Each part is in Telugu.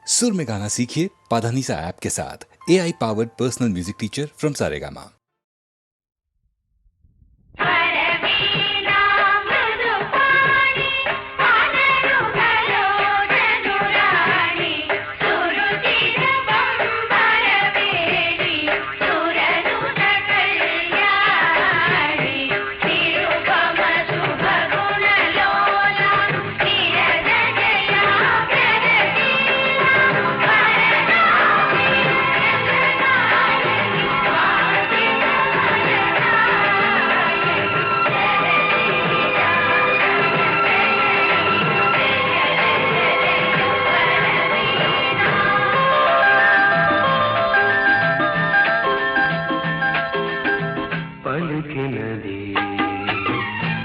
सुर में गाना सीखिए पाधानीसा ऐप के साथ। AI powered personal music teacher from Saregama.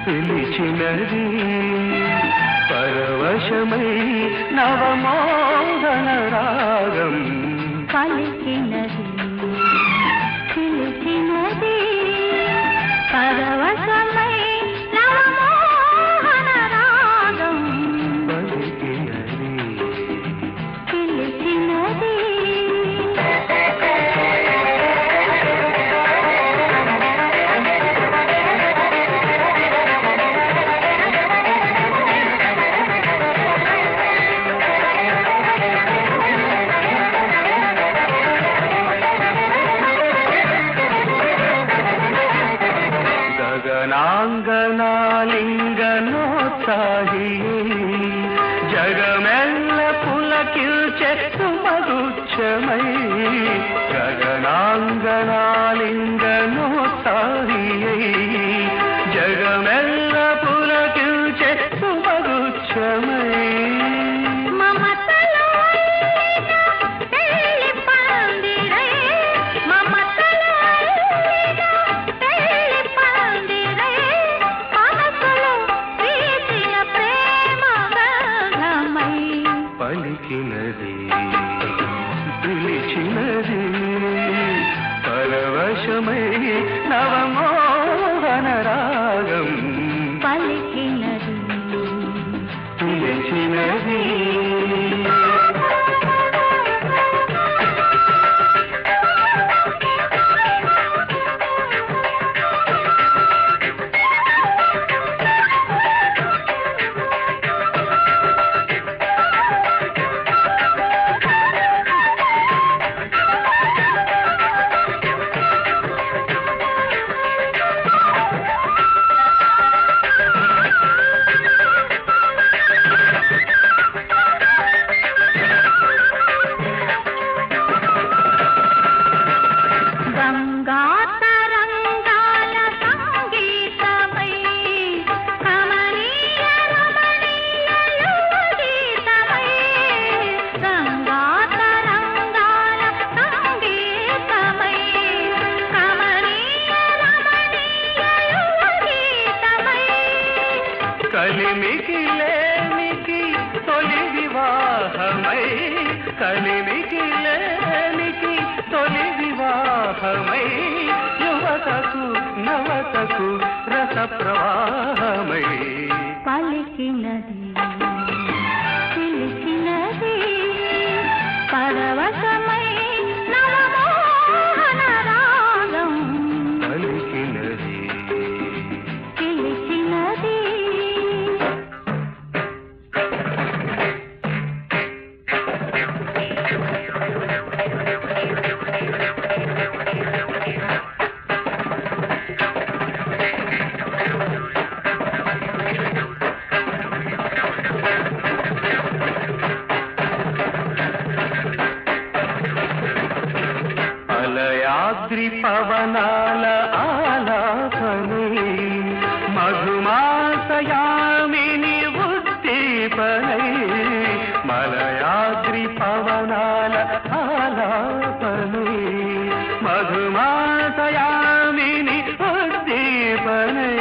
పిలిచినది పరవశమై నవమోహన రాగం పలికినది పిలిచినది పరవశమై నవమోహన రాగం పలికినది పిలిచినది గగనాంగనాలింగనోత్సాహి జగమెల్ల పులకిల్చె సుమగుచ్చమై గగనాంగనాలింగనోత్సాహి జగమెల్ల పులకిల్చె సుమగుచ్చమై పలికినది పిలిచినది పరవశమై నవమోహన రాగం పలికినది పిలిచినది కలిమికి లేనికి తొలి వివాహమై కలిమికి లేనికి తొలి వివాహమై యువతకు నవతకు రస ప్రవాహమై పలికినది పిలిచినది పరవశమై నవమోహన రాగం పలికినది పిలిచినది అలయాద్రి పవనాల ఆలాపనై మధుమాసయామిని ఉద్దీపనై మలయాద్రి పవనాల ఆలాపనై మధుమాసయామిని ఉద్దీపనై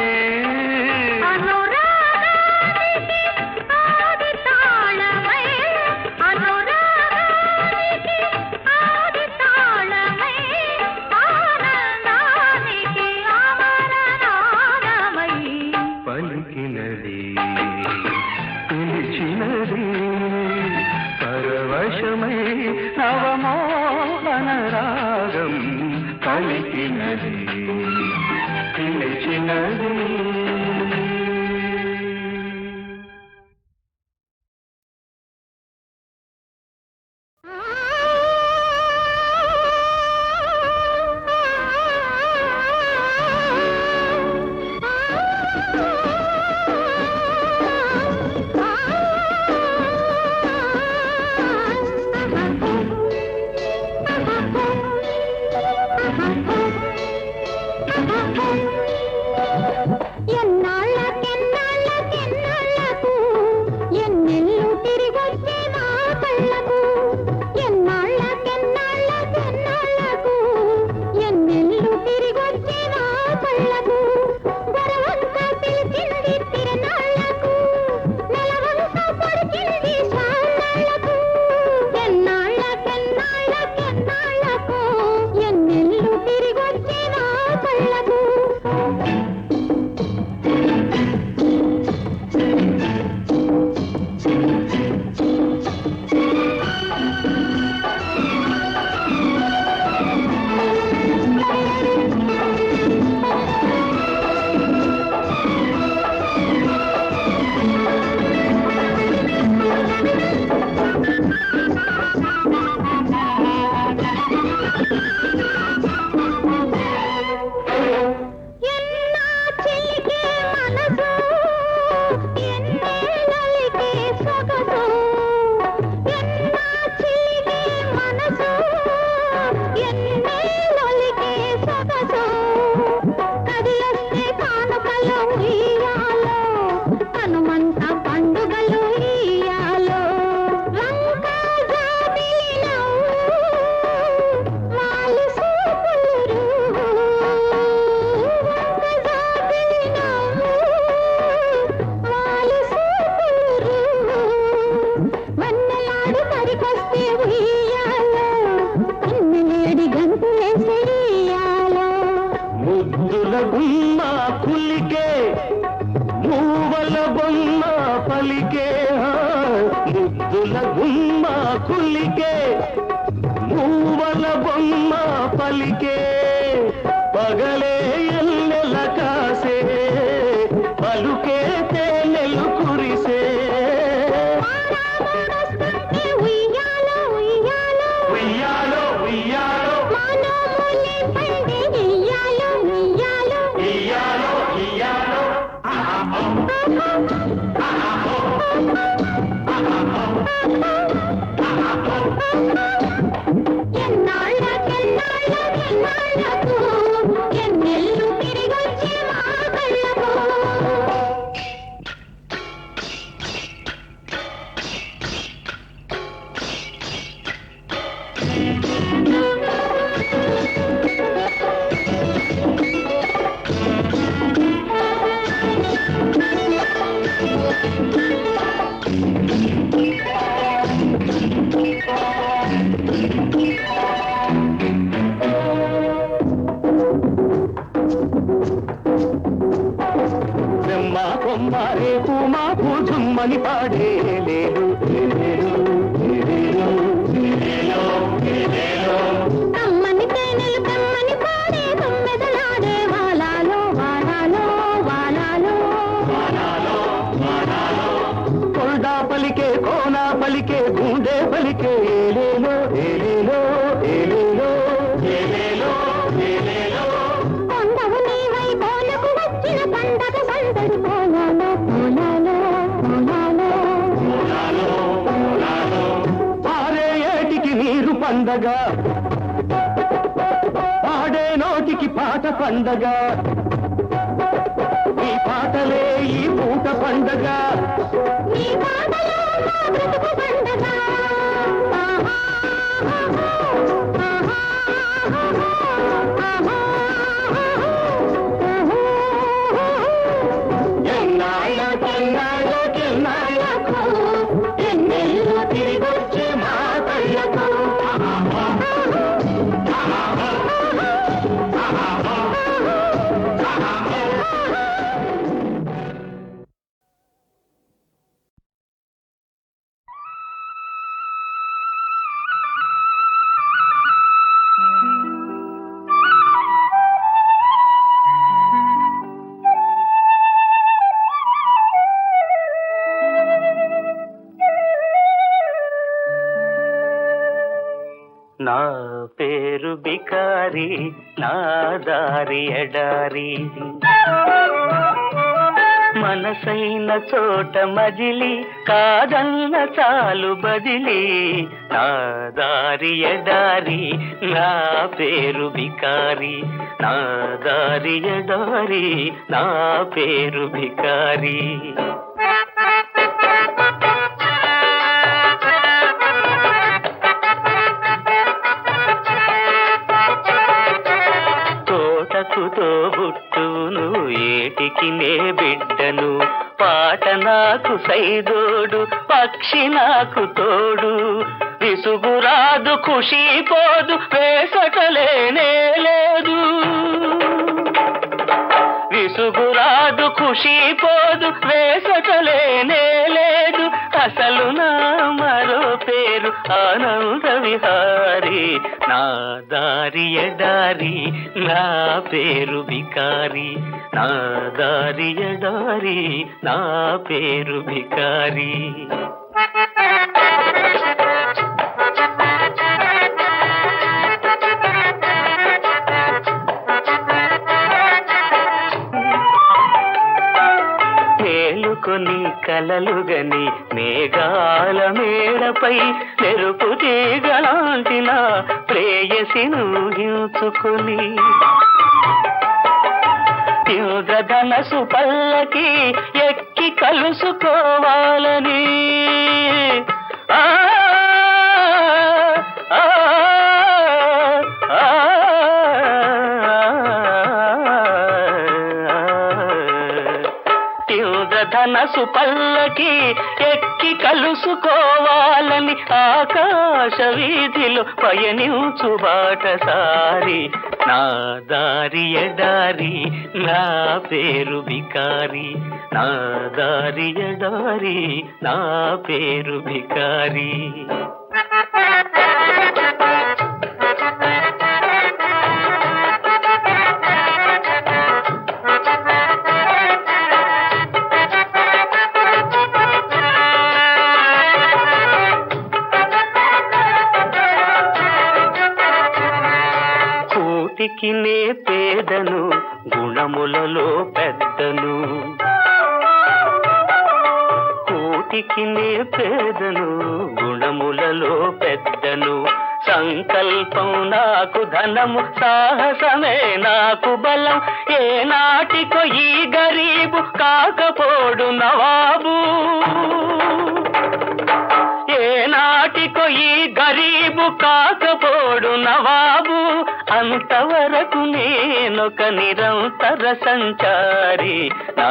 పలికినది పిలిచినది పరవశ వశమై నవమోహన రాగం కలికినది పిలిచినది. పాడే నోటికి పాట పండగ, ఈ పాటలే ఈ పూట పండగ, ఎన్నెల్లు తిరిగొచ్చే మా కళ్ళకు. నా పేరు బికారి నా దారి ఎడారి మనసైన చోట మజిలి కాదన్న చాలు బదిలి నా దారి ఎడారి నా పేరు బికారి నా దారి ఎడారి నా పేరు బికారి తోబుట్టును ఏటికి నే బిడ్డను పాట నాకు సైదోడు పక్షి నాకు తోడు విసుగురాదు ఖుషి పోదు వేసటలేనే లేదు విసుగురాదు ఖుషి పోదు వేసటలేనే లేదు అసలు నా మరో పేరు ఆనంద విహారి నా దారి ఎడారి నా పేరు బికారి నా దారి ఎడారి నా పేరు బికారి మేలుకొని కలలుగని మేఘాల మేడపై మెరుపు తీగలాంటిన ప్రేయసిను ఊహించుకొని ఇంద్రధనసు పల్లకి ఎక్కి కలుసుకోవాలని ఆ ఆ ధనసు పల్లకి ఎక్కి కలుసుకోవాలని ఆకాశ వీధిలో పయనించు బాటసారి నా దారి ఎడారి నా పేరు బికారి నా దారి ఎడారి నా పేరు బికారి నే పేదను గుణములలో పెద్దను కోటికి నే పేదను గుణములలో పెద్దను సంకల్పం నాకు ధనము సాహసమే నాకు బలం ఏ నాటికో ఈ గరీబు కాకపోడు నవాబు ఏ నాటికో ఈ గరీబు కాకపోడు నవాబు అంతవరకు నేనొక నిరంతర సంచారి నా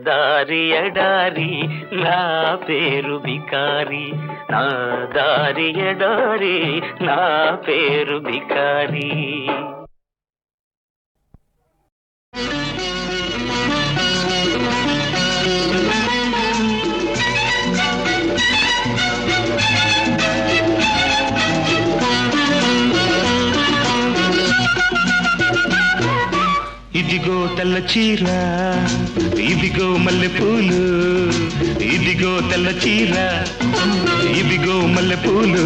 దారి ఎడారి నా పేరు బికారి నా దారి ఎడారి నా పేరు బికారి ఇదిగో తెల్ల చీర ఇదిగో మల్లెపూలు ఇదిగో తెల్ల చీర ఇదిగో మల్లెపూలు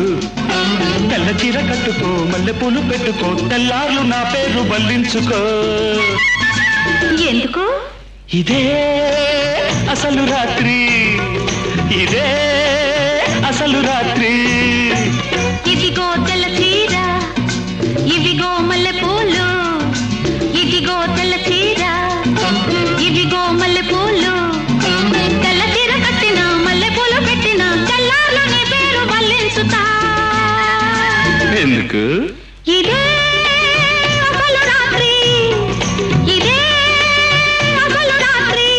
తెల్ల చీర కట్టుకో మల్లెపూలు పెట్టుకో తెల్లార్లు నా పేరు బల్లించుకో ఎందుకు ఇదే అసలు రాత్రి ఇదే అసలు రాత్రి ఇదిగో తెల్ల చీర ఇదిగో మల్లెపూలు ఇదిగో తెల్ల చీర ఇదిగో మల్లెపూలు తెల్ల చీర కట్టిన మల్లెపూలు పెట్టిన తెల్లార్లు నీ పేరు బల్లించుతా ఎందుకు ఇదే అసలు రాత్రి ఇదే అసలు రాత్రి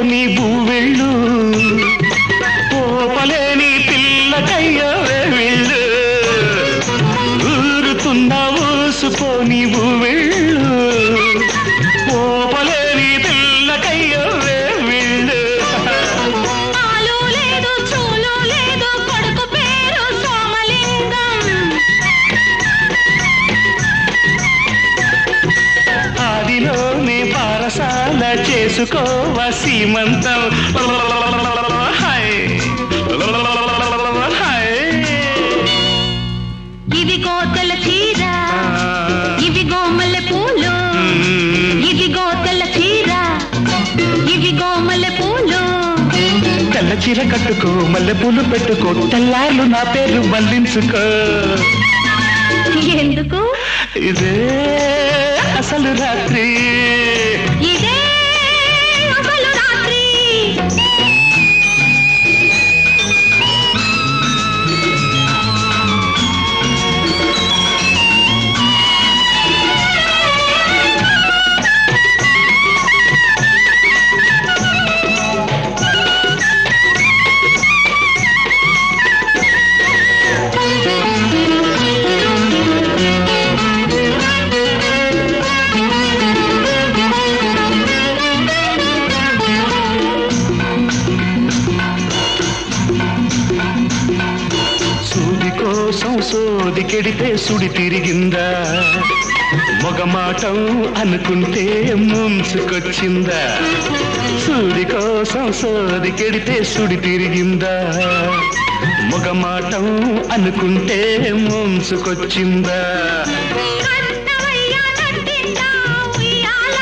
నీ బువ్వెళ్ళు పోపలేని పిల్లకయ్యో వెళ్ళు ఊరుతున్న ఊసుకో నీ బువ్వెళ్ళు పోపలేని పిల్లకయ్యో వెళ్ళు పాలు లేదు చూలు లేదు కొడుకు పేరు సోమలింగం ఆదిలోనే పారసాల చేసుకోవ సీమంతం ఇదిగో తెల్ల చీర ఇవిగో మల్లె పూలు ఇదిగో తెల్ల చీర ఇవిగో మల్లె పూలు తెల్ల చీర కట్టుకో మల్లె పూలు పెట్టుకో తెల్లార్లు నా పేరు మళ్ళించుకో ఎందుకు ఇదే అసలు రాత్రి ఇదే అసలు రాత్రి సూది కోసం సోది కెడితే సుడి తిరిగిందా మొగమాటం అనుకుంటే ముంచుకొచ్చిందా సూది కోసం సోది కెడితే సుడి తిరిగిందా మొగమాటం అనుకుంటే ముంచుకొచ్చిందా కన్నవయ్య నట్టిందా ఉయ్యాల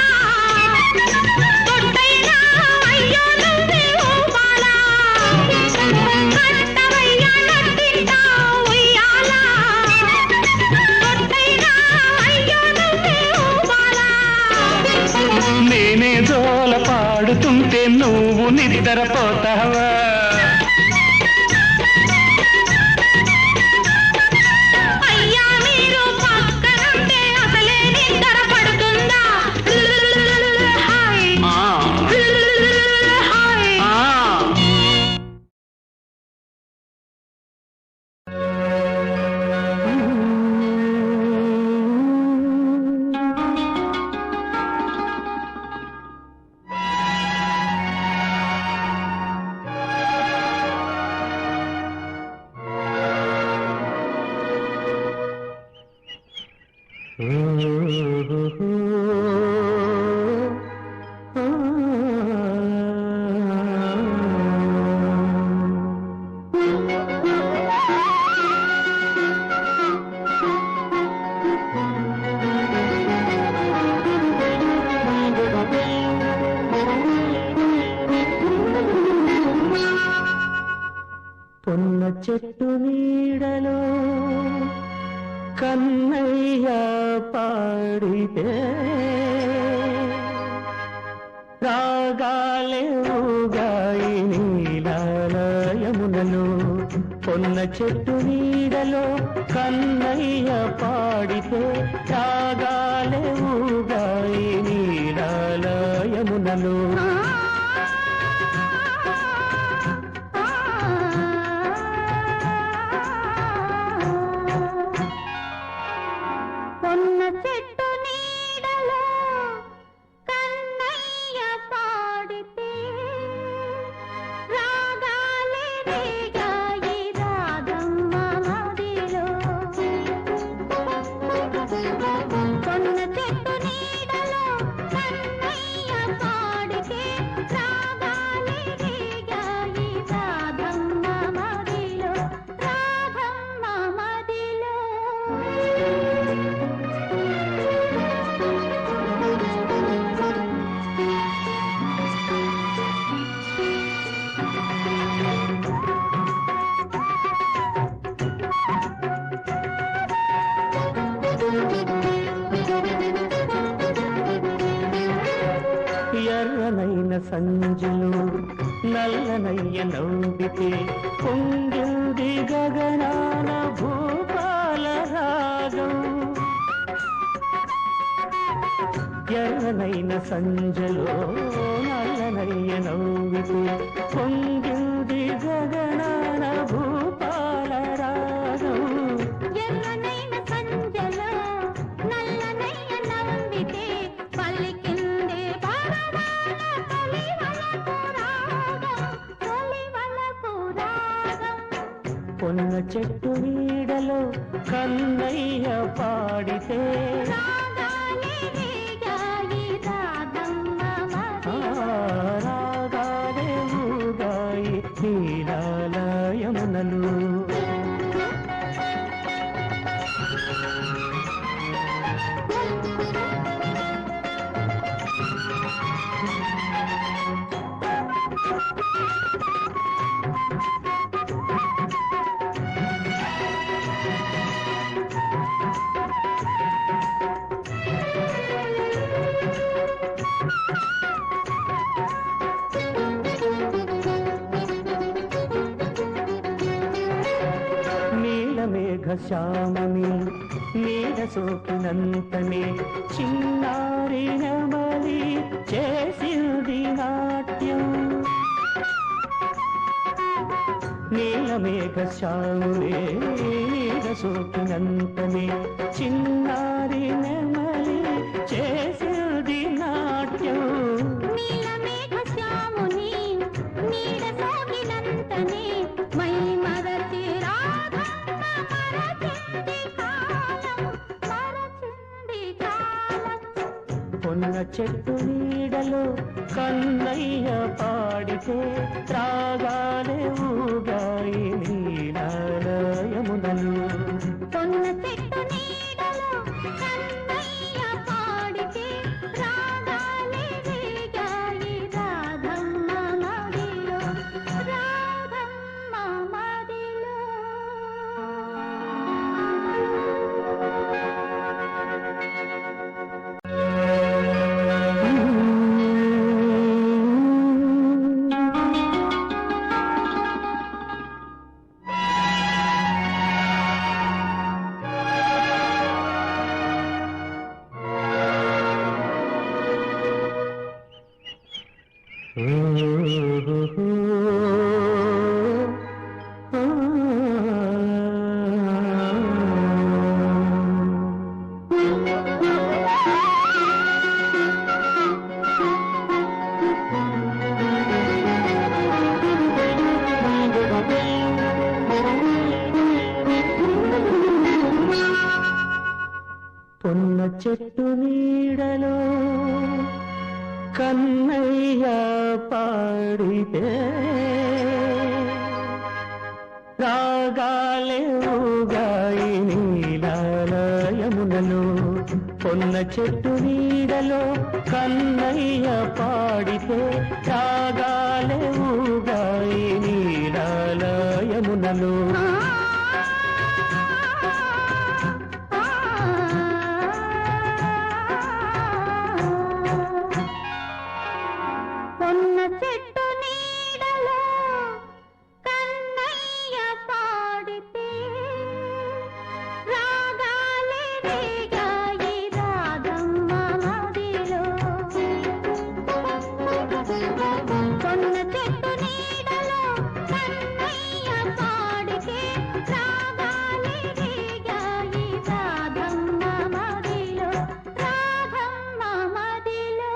తొట్టైనా అయ్యో నువ్వే ఊపాల కన్నవయ్య నట్టిందా ఉయ్యాల తొట్టైనా అయ్యో నువ్వే ఊపాల నేనే జోల పాడుతుంటే నువ్వు నిద్రపోతావా అయ్యా మీరు పక్కనుంటే అసలే నిద్ర పడుతుందా హాయ్ హాయ్ పొన్న చెట్టు నీడలో కన్నయ్య పాడితే రాగాలే ఊగాయి నీలాలయమునలో పొన్న చెట్టు నీడలో కన్నయ్య పాడితే రాగాలే ఊగాయి నీలాలయమునలో పొన్న చెట్టు నీడలో కన్నయ్య పాడితే రాగాలే రేగాయి రాగమ్మ మదిలో పొన్న చెట్టు నీడలో కన్నయ్య పాడితే రాగాలే రేగాయి రాగమ్మ మదిలో రాగమ్మ మదిలో ఎర్రనైన సంజులు నల్లనయ్య నవ్వితే పొంగింది గగనాన భూపాల రాగం ఎర్రనైన సంజలో నల్ల నల్లనయ్య నవ్వితే పొంగింది గగనాన భూపాల రాగం. ఎర్రనైన సంజలో నల్లనయ్య నవ్వితే పలికిందే పరవాల తొలి వలపు రాగం, తొలి వలపు రాగం. పొన్న చెట్టు నీడలో కన్నయ్య పాడితే రాగాలే రేగాయి రాధమ్మ మదిలో. రాగాలే ఊగాయి నీలాలయమునలు. నీలమేఘ శ్యామని నీడ సోకినంతనే చిన్నారి నమలి చేసింది నాట్యం. నీలమేఘ శ్యామునే నీడ సోకినంతనే చిన్నారి నమలి చేసింది నాట్యం. నీలమేఘ శ్యాముని నీడ సాగినంతనే మై మరచి రాధమ్మ మరచింది కాలం, మరచింది కాలం. పొన్న చెట్టు నీడలో కన్నయ్య పాడితే రాగాలే ఊగాయి నీలాలయమునలు. పొన్న చెట్టు నీడలో కన్నయ్య పాడితే రాగాలే రేగాయి రాధమ్మ మదిలో, రాధమ్మ మదిలో. పొన్న చెట్టు నీడలో కన్నయ్య పాడితే రాగాలే ఊగాయి నీలాలయమునలు. పొన్న చెట్టు నీడలో కన్నయ్య పాడితే రాగాలే ఊగాయి నీలాలయమునలు. పొన్న చెట్టు నీడలో కన్నయ్య పాడితే రాగాలే రేగాయి రాధమ్మ మదిలో. పొన్న చెట్టు నీడలో కన్నయ్య పాడితే రాగాలే రేగాయి రాధమ్మ మదిలో, రాధమ్మ మదిలో.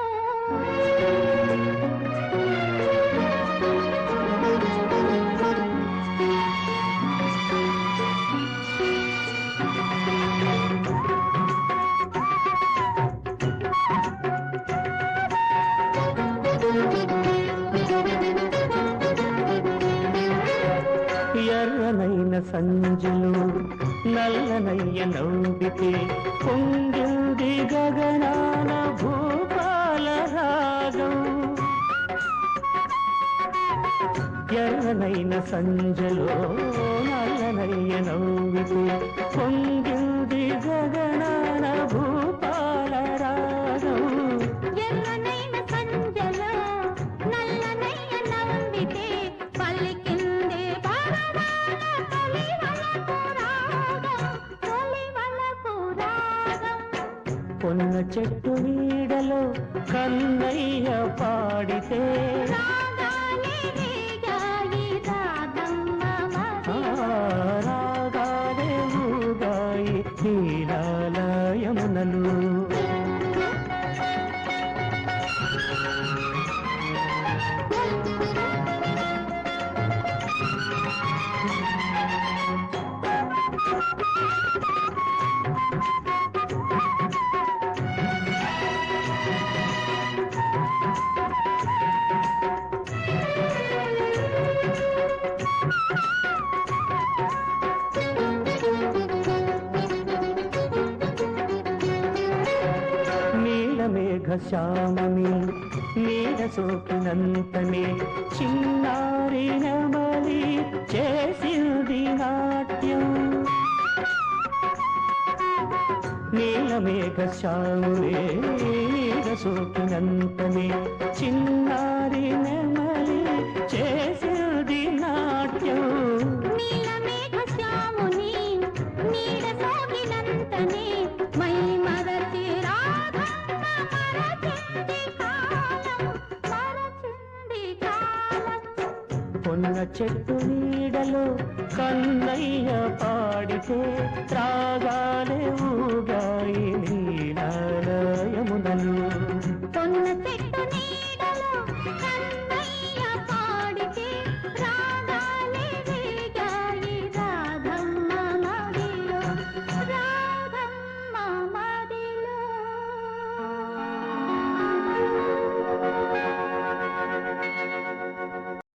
ఎర్రనైన సంజలు నల్లనయ్య నవ్వితే పొంగింది గగనాన భూపాల రాగం. ఎర్రనైన సంజలో నల్లనయ్య నవ్వితే పొంగింది గగనాన భూపాల రాగం. ఎర్రనైన సంజలో నల్లనయ్య నవ్వితే పలికిందే పరవాల తొలి వలపు రాగం, తొలి వలపు రాగం. పొన్న చెట్టు నీడలో కన్నయ్య పాడితే రాగాలే రేగాయి రాగమ్మ రాగాలే ఊగాయి నీలాలయమునలు. శ్యామని నీడ సోకినంతనే చిన్నారి నమలి చేసింది నాట్యం. నీలమేఘ శ్యామునే నీడ సోకినంతనే చిన్నారి నమలి చేసింది నాట్యం. నీలమేఘ శ్యాముని నీడ సోకినంతనే మై మరచి రాధమ్మ మరచింది కాలం మరచింది కాలం. పొన్న చెట్టు నీడలో కన్నయ్య పాడితే రాగాలే ఊగాయి నీలాలయమునలు.